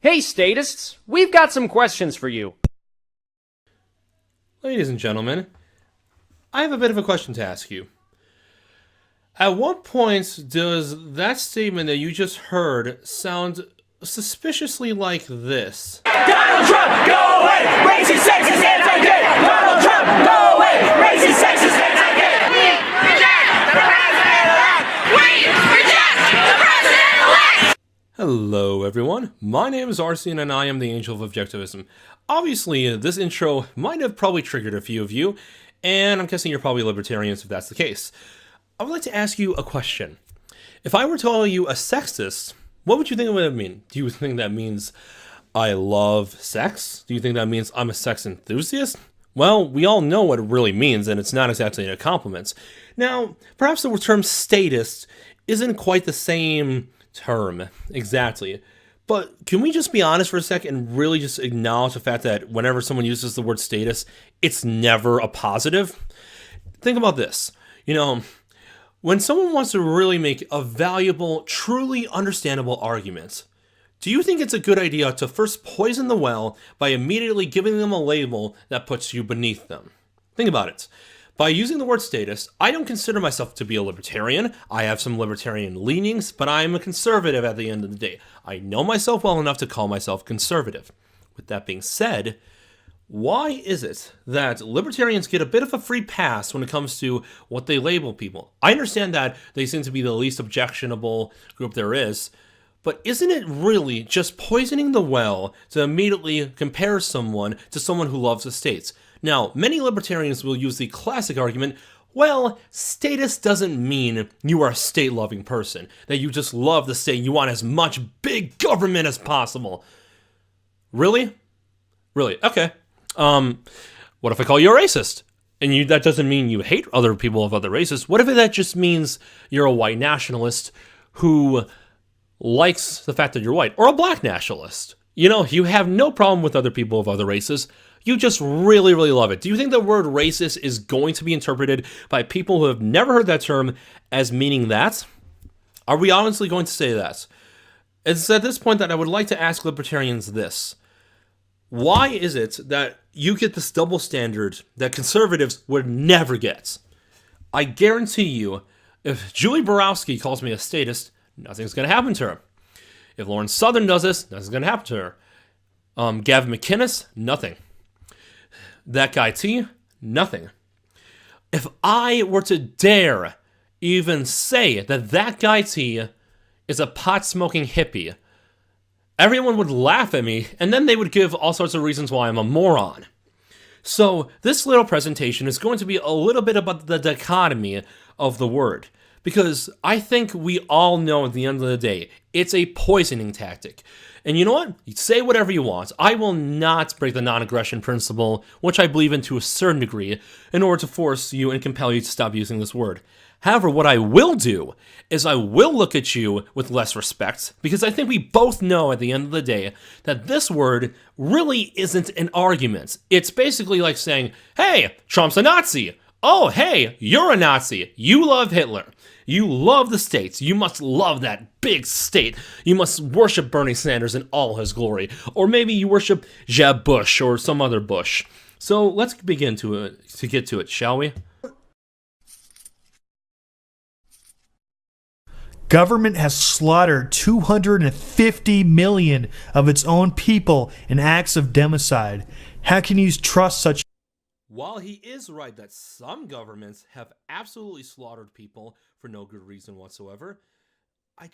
Hey, statists, we've got some questions for you. Ladies and gentlemen, I have a bit of a question to ask you. At what point does that statement that you just heard sound suspiciously like this? Donald Trump, go away! Racist, sexist, anti-gay! Donald Trump, go away! Racist, sexist, anti-gay! We reject the president-elect! We reject the president-elect! Hello, everyone. My name is Arcene, and I am the Angel of Objectivism. Obviously, this intro might have probably triggered a few of you, and I'm guessing you're probably libertarians if that's the case. I would like to ask you a question. If I were to call you a sexist, what would you think it would mean? Do you think that means I love sex? Do you think that means I'm a sex enthusiast? Well, we all know what it really means, and it's not exactly a compliment. Now, perhaps the term statist isn't quite the same term exactly, but can we just be honest for a second and really just acknowledge the fact that whenever someone uses the word status, it's never a positive? Think about this. When someone wants to really make a valuable, truly understandable argument, do you think it's a good idea to first poison the well by immediately giving them a label that puts you beneath them? Think about it. By using the word status, I don't consider myself to be a libertarian. I have some libertarian leanings, but I'm a conservative at the end of the day. I know myself well enough to call myself conservative. With that being said, why is it that libertarians get a bit of a free pass when it comes to what they label people? I understand that they seem to be the least objectionable group there is, but isn't it really just poisoning the well to immediately compare someone to someone who loves the states? Now, many libertarians will use the classic argument, well, status doesn't mean you are a state-loving person, that you just love the state, you want as much big government as possible. Really? Really? Okay. What if I call you a racist? And that doesn't mean you hate other people of other races. What if that just means you're a white nationalist who likes the fact that you're white? Or a black nationalist? You have no problem with other people of other races. You just really, really love it. Do you think the word racist is going to be interpreted by people who have never heard that term as meaning that? Are we honestly going to say that? It's at this point that I would like to ask libertarians this. Why is it that you get this double standard that conservatives would never get? I guarantee you, if Julie Borowski calls me a statist, nothing's going to happen to her. If Lauren Southern does this, nothing's going to happen to her. Gavin McInnes, nothing. That guy T, nothing. If I were to dare even say that guy T is a pot-smoking hippie, everyone would laugh at me, and then they would give all sorts of reasons why I'm a moron. So this little presentation is going to be a little bit about the dichotomy of the word, because I think we all know at the end of the day, it's a poisoning tactic. And you know what? You say whatever you want. I will not break the non-aggression principle, which I believe in to a certain degree, in order to force you and compel you to stop using this word. However, what I will do is I will look at you with less respect, because I think we both know at the end of the day that this word really isn't an argument. It's basically like saying, hey, Trump's a Nazi. Oh, hey, you're a Nazi. You love Hitler. You love the states. You must love that big state. You must worship Bernie Sanders in all his glory. Or maybe you worship Jeb Bush or some other Bush. So let's begin to get to it, shall we? Government has slaughtered 250 million of its own people in acts of democide. How can you trust such? While he is right that some governments have absolutely slaughtered people for no good reason whatsoever, I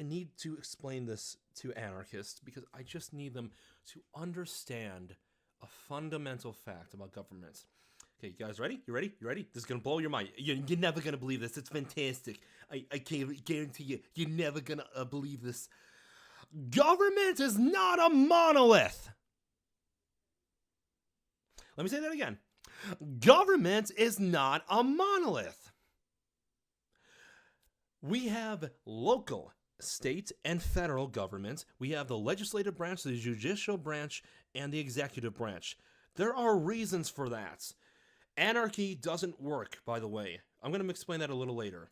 need to explain this to anarchists because I just need them to understand a fundamental fact about governments. Okay, you guys ready? You ready? This is going to blow your mind. You're never going to believe this. It's fantastic. I can't guarantee you, you're never going to believe this. Government is not a monolith. Let me say that again. Government is not a monolith. We have local, state, and federal governments. We have the legislative branch, the judicial branch, and the executive branch. There are reasons for that. Anarchy doesn't work, by the way. I'm going to explain that a little later.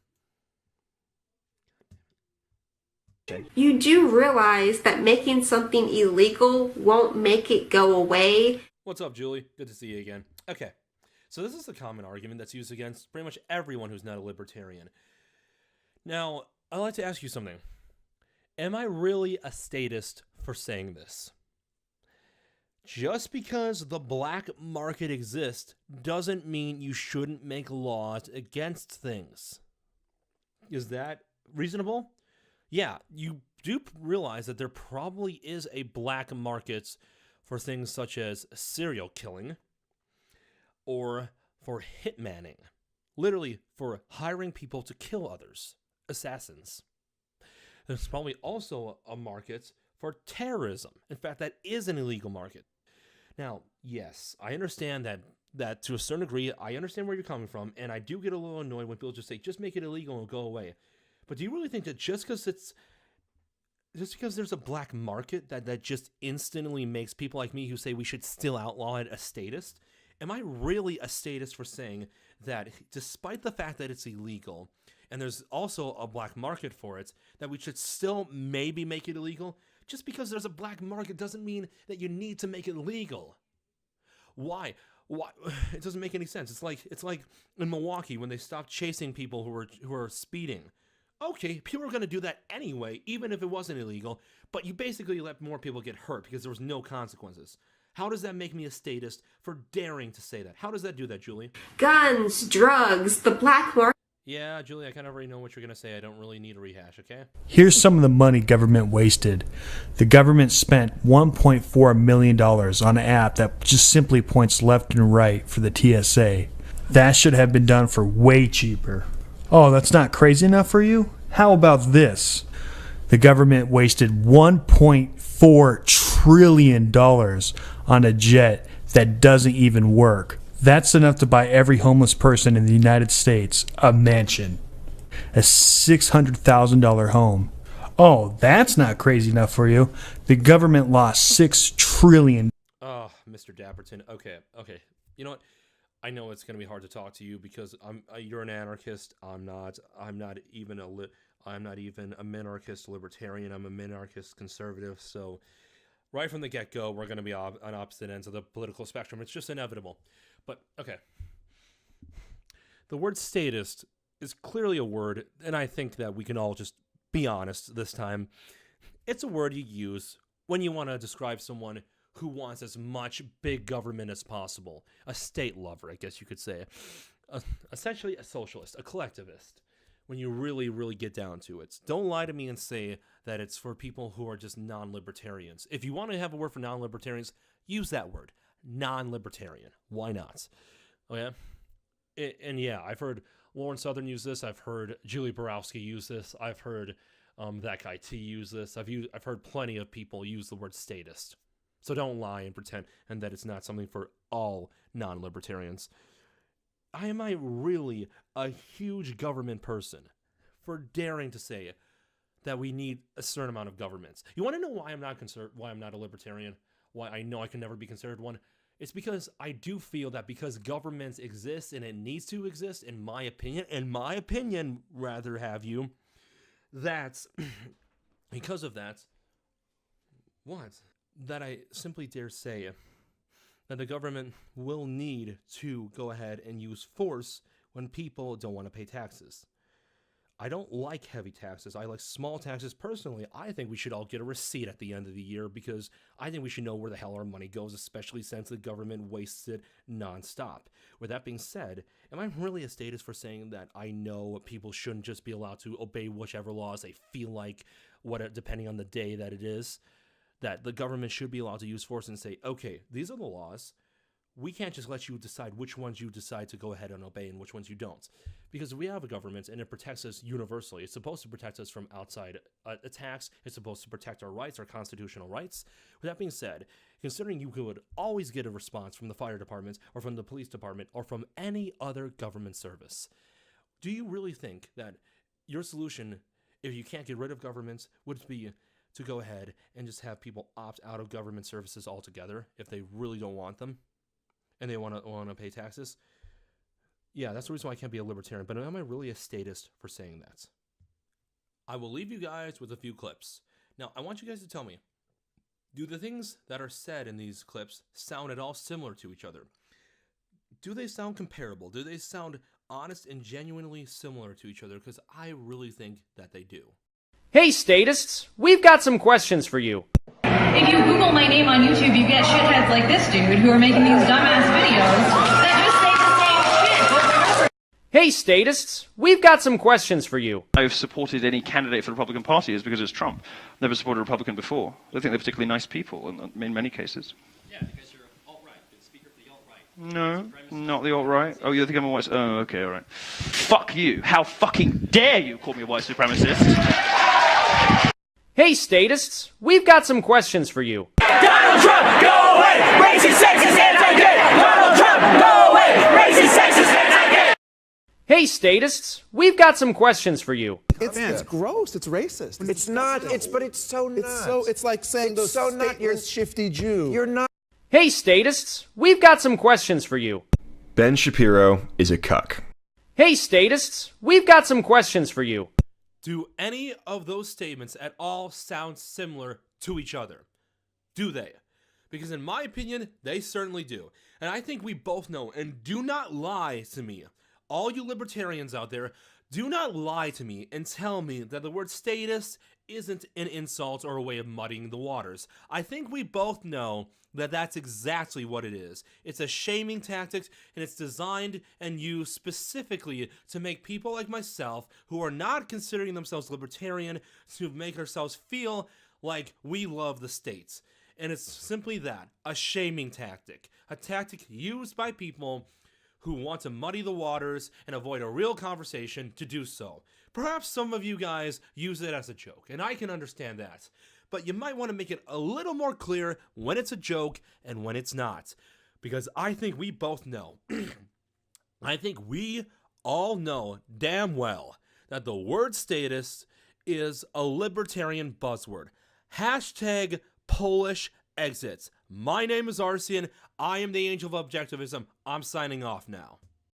You do realize that making something illegal won't make it go away. What's up, Julie? Good to see you again. Okay, so this is a common argument that's used against pretty much everyone who's not a libertarian. Now, I'd like to ask you something. Am I really a statist for saying this? Just because the black market exists doesn't mean you shouldn't make laws against things. Is that reasonable? Yeah, you do realize that there probably is a black market for things such as serial killing or for hitmanning. Literally, for hiring people to kill others. Assassins. There's probably also a market for terrorism. In fact, that is an illegal market. Now, yes, I understand that to a certain degree, I understand where you're coming from, and I do get a little annoyed when people just say, just make it illegal and it'll go away. But do you really think that just because there's a black market that just instantly makes people like me who say we should still outlaw it a statist? Am I really a statist for saying that despite the fact that it's illegal, and there's also a black market for it, that we should still maybe make it illegal? Just because there's a black market doesn't mean that you need to make it legal. Why? It doesn't make any sense. It's like in Milwaukee when they stopped chasing people who are speeding. Okay, people are going to do that anyway, even if it wasn't illegal, but you basically let more people get hurt because there was no consequences. How does that make me a statist for daring to say that? How does that do that, Julie? Guns, drugs, the black market. Yeah, Julie, I kind of already know what you're going to say. I don't really need a rehash, okay? Here's some of the money government wasted. The government spent $1.4 million on an app that just simply points left and right for the TSA. That should have been done for way cheaper. Oh, that's not crazy enough for you? How about this? The government wasted $1.4 trillion on a jet that doesn't even work. That's enough to buy every homeless person in the United States a mansion. A $600,000 home. Oh, that's not crazy enough for you. The government lost $6 trillion. Oh, Mr. Dapperton. Okay. You know what? I know it's going to be hard to talk to you because you're an anarchist. I'm not even a minarchist libertarian. I'm a minarchist conservative. So right from the get-go, we're going to be on opposite ends of the political spectrum. It's just inevitable. But, okay. The word statist is clearly a word, and I think that we can all just be honest this time. It's a word you use when you want to describe someone who wants as much big government as possible. A state lover, I guess you could say. Essentially a socialist, a collectivist, when you really, really get down to it. Don't lie to me and say that it's for people who are just non-libertarians. If you want to have a word for non-libertarians, use that word. Non-libertarian. Why not? Okay? And yeah, I've heard Lauren Southern use this. I've heard Julie Borowski use this. I've heard that guy T use this. I've heard plenty of people use the word statist. So don't lie and pretend and that it's not something for all non-libertarians. Am I really a huge government person for daring to say that we need a certain amount of governments? You want to know why I'm not a libertarian? Why I know I can never be considered one? It's because I do feel that because governments exist and it needs to exist, in my opinion, rather have you, that's because of that, that I simply dare say that the government will need to go ahead and use force when people don't want to pay taxes. I don't like heavy taxes. I like small taxes. Personally, I think we should all get a receipt at the end of the year because I think we should know where the hell our money goes, especially since the government wastes it nonstop. With that being said, am I really a statist for saying that I know people shouldn't just be allowed to obey whichever laws they feel like, depending on the day that it is? That the government should be allowed to use force and say, okay, these are the laws. We can't just let you decide which ones you decide to go ahead and obey and which ones you don't. Because we have a government and it protects us universally. It's supposed to protect us from outside attacks. It's supposed to protect our rights, our constitutional rights. With that being said, considering you could always get a response from the fire department or from the police department or from any other government service, do you really think that your solution, if you can't get rid of governments, would be to go ahead and just have people opt out of government services altogether if they really don't want them and they want to pay taxes? Yeah, that's the reason why I can't be a libertarian. But am I really a statist for saying that? I will leave you guys with a few clips. Now, I want you guys to tell me, do the things that are said in these clips sound at all similar to each other? Do they sound comparable? Do they sound honest and genuinely similar to each other? Because I really think that they do. Hey, statists, we've got some questions for you. If you Google my name on YouTube, you get shitheads like this dude who are making these dumbass videos that just say the same shit. Hey, statists, we've got some questions for you. I've supported any candidate for the Republican Party is because it's Trump. Never supported a Republican before. I think they're particularly nice people in many cases. Yeah, because you're alt-right. You're the speaker for the alt-right. No, not the alt-right. Oh, you think I'm a white... Oh, okay, all right. Fuck you. How fucking dare you call me a white supremacist? Hey, statists, we've got some questions for you. Donald Trump, go away! Racist, sexist, anti-gay! Donald Trump, go away! Racist, sexist, anti-gay! Hey, statists, we've got some questions for you. It's gross. It's racist. It's not. But it's so not. It's like saying those so not. You're shifty Jew. You're not. Hey, statists, we've got some questions for you. Ben Shapiro is a cuck. Hey, statists, we've got some questions for you. Do any of those statements at all sound similar to each other? Do they? Because in my opinion, they certainly do. And I think we both know, and do not lie to me. All you libertarians out there, do not lie to me and tell me that the word statist isn't an insult or a way of muddying the waters. I think we both know that that's exactly what it is. It's a shaming tactic, and it's designed and used specifically to make people like myself, who are not considering themselves libertarian, to make ourselves feel like we love the states. And it's simply that, a shaming tactic. A tactic used by people who want to muddy the waters and avoid a real conversation to do so. Perhaps some of you guys use it as a joke, and I can understand that. But you might want to make it a little more clear when it's a joke and when it's not. Because I think we both know, I think we all know damn well that the word statist is a libertarian buzzword. Hashtag Polish exits. My name is Arsian. I am the angel of objectivism. I'm signing off now.